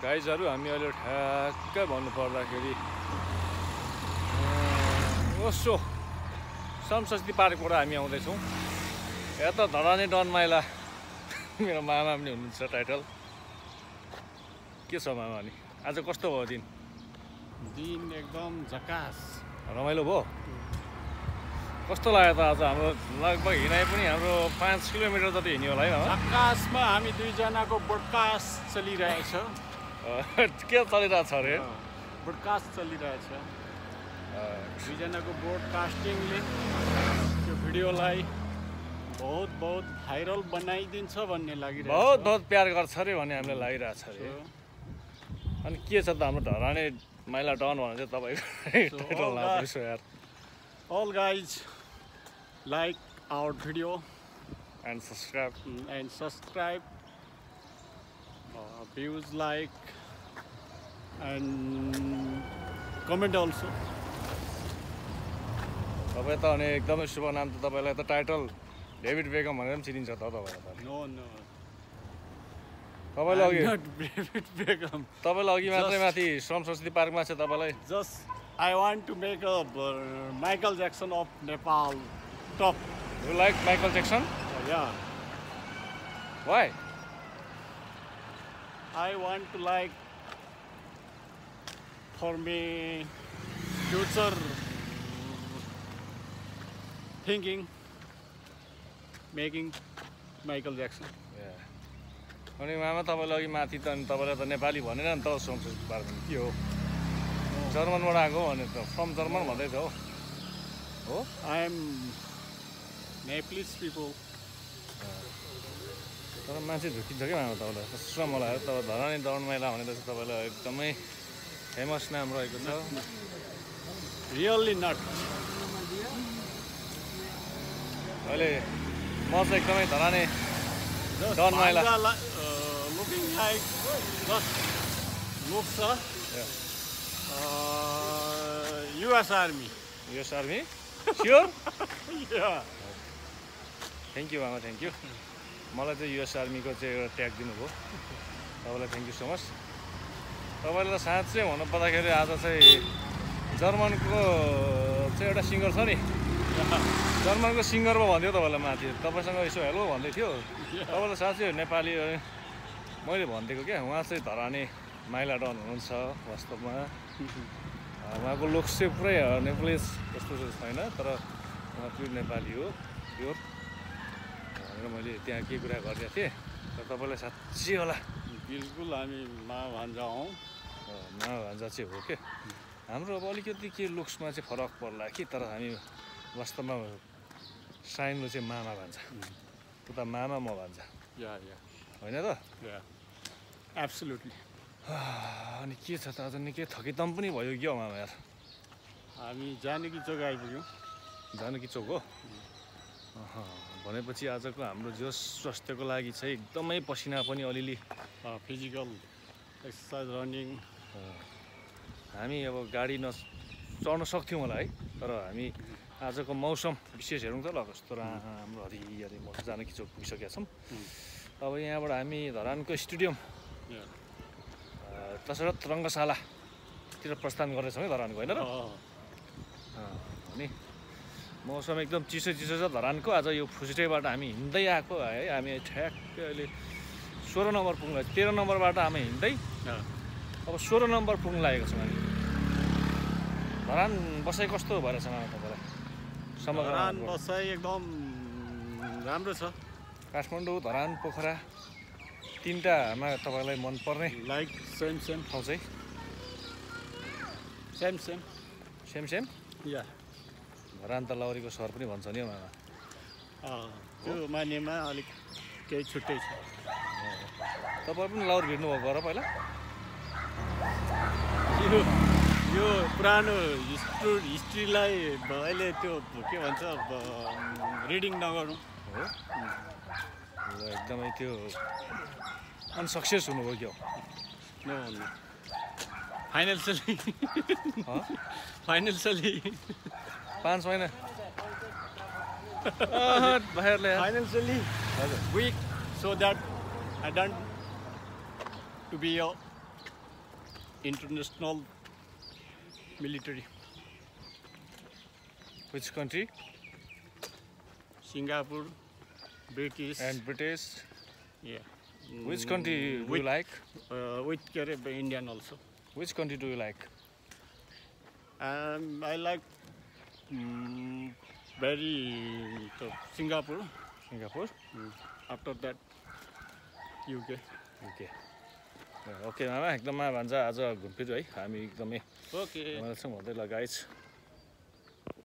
गाइजहरु हामी अहिले ठ्याक्कै भन्नु पर्दाखेरि ओसो संस्कृति पार्कबाट हामी आउँदैछौँ। यता धरानी डनमाइला मेरो मामा पनि हुनुहुन्छ टाइटल। के छ मामा नि आज कस्तो भयो दिन? दिन एकदम झकास रमाइलो भयो। कस्तो लाग्यो त आज हाम्रो लगभग हिँडाइ पनि हाम्रो 5 किलोमिटर जति हिँड्यो होला है। झकासमा हामी दुईजनाको ब्रोडकास्ट चलिरहेछ। के चलिरहेछ अरे? ब्रोडकास्ट चलिरहेछ। दुईजनाको ब्रोडकास्टिङले त्यो भिडियोलाई बहुत भाइरल बनाइदिन्छ भन्ने लागिरहेछ। बहुत प्यार गर्छ अरे भन्ने हामीलाई लागिरहेछ अरे। अनि के छ त हाम्रो धरानी माइला डन भनेर चाहिँ तपाईँको टाइटल लाग्दैछ यार। All guys, like our video and subscribe. Views like and comment also. तपाईँ त अनि एकदमै शुभ नाम त तपाईँलाई त टाइटल डेभिड बेकम भनेर पनि चिनिन्छ त तपाईँलाई त। No. तपाईँले अघि Not David Beckham. तपाईँले अघि मात्रै माथि श्रम संस्कृति पार्कमा चाहिँ तपाईँलाई Just I want to make a Michael Jackson of Nepal top. You like Michael Jackson? Yeah. Why? I want to like for me future thinking making Michael Jackson. Yeah. अनि मामा तपाईँले अघि माथि त अनि तपाईँलाई त नेपाली भनेन नि त श्रम संस्कृति पार्कमा के हो? जर्मनबाट आएको भने त फ्रम जर्मन भन्दै थियो हो? I am Nepalese people. तर मान्छे झुकिन्छ क्या मामा तपाईँलाई कस्तो मलाई तपाईँ धरानी डनमाइला भनेर चाहिँ तपाईँलाई एकदमै फेमस नाम रहेको छ। Really not. अहिले म चाहिँ एकदमै धरानी डनमाइला looking like just looks US Army. US Army? Sure? Yeah. Thank you मामा, thank you. मलाई चाहिँ US आर्मीको चाहिँ एउटा ट्याग दिनुभयो। तपाईँलाई थ्याङ्क यू सो मच। तपाईँलाई साँच्चै भन्नुपर्दाखेरि आज चाहिँ जर्मनको चाहिँ एउटा सिङ्गर छ नि, जर्मनको सिङ्गर पो भन्थ्यो तपाईँलाई माथि। तपाईँसँग यसो हेलो भन्दै थियो। तपाईँलाई साँच्चै नेपाली मैले भनिदिएको क्या, उहाँ चाहिँ धरानी माइला डन हुनुहुन्छ वास्तवमा। उहाँको लुक्स चाहिँ पुरै नेपालिज जस्तो छैन, तर उहाँ प्योर नेपाली हो, प्योर भनेर मैले त्यहाँ केही कुरा गरिदिएको थिएँ। तर तपाईँलाई साँच्चै होला बिल्कुल हामी मा भान्जा हौँ। मा भान्जा चाहिँ हो क्या। हाम्रो अब अलिकति के लुक्समा चाहिँ फरक पर्ला कि, तर हामी वास्तवमा साइनलो चाहिँ मामा भान्जा। उता मामा म भान्जा होइन त? एब्सोल्युटली। अनि के छ त आज निकै थकितम पनि भयो क्या मामा यार। हामी जानकी चोक आइपुग्यौँ। जानकी चोक हो भनेपछि आजको हाम्रो जो स्वास्थ्यको लागि चाहिँ एकदमै पसिना पनि अलिअलि फिजिकल एक्सर्साइज रनिङ। हामी अब गाडी चढ्न सक्थ्यौँ होला है, तर हामी आजको मौसम विशेष हेरौँ त ल कस्तो राम्रो हरिहरि मौसम। जानकी चोक पुगिसकेका छौँ। अब यहाँबाट हामी धरानको स्टेडियम दशरथ रङ्गशालातिर प्रस्थान गर्दैछौँ है धरानको, होइन र? अनि मौसम एकदम चिसो छ धरानको। आज यो फुस्टेबाट हामी हिँड्दै आएको है। हामी ठ्याक्कै अहिले 16 नम्बर पुग्न 13 नम्बरबाट हामी हिँड्दै अब 16 नम्बर पुग्न लागेको छौँ हामी। धरान बसाइ कस्तो भएर छ मामा तपाईँलाई? धरान बसाइ एकदम राम्रो छ। काठमाडौँ, धरान, पोखरा तिनटामा तपाईँलाई मनपर्ने लाइक सेम ठाउँ चाहिँ? सेम या धरान त लौरीको सहर पनि भन्छ नि मामा। त्यो मानेमा अलिक केही छुट्टै छ। तपाईँ पनि लौर भिड्नु भएको र पहिला? यो पुरानो हिस्ट्रीलाई अहिले त्यो के भन्छ रिडिङ नगरौँ हो। एकदमै त्यो अनसक्सेस हुनुभयो क्या? फाइनेन्सियली 5 महिना financially weak, so that I don't to be a international military. Which country? Singapore, British. And British. Yeah. Which country do you like? With Indian also. Which country do you like? I like very Singapore. Singapore? After that, UK. Okay okay मामा एकदम भान्जा आज घुमफिर है हामी एकदमै Okay. रमाइलो छौँ भन्दै ल गाइज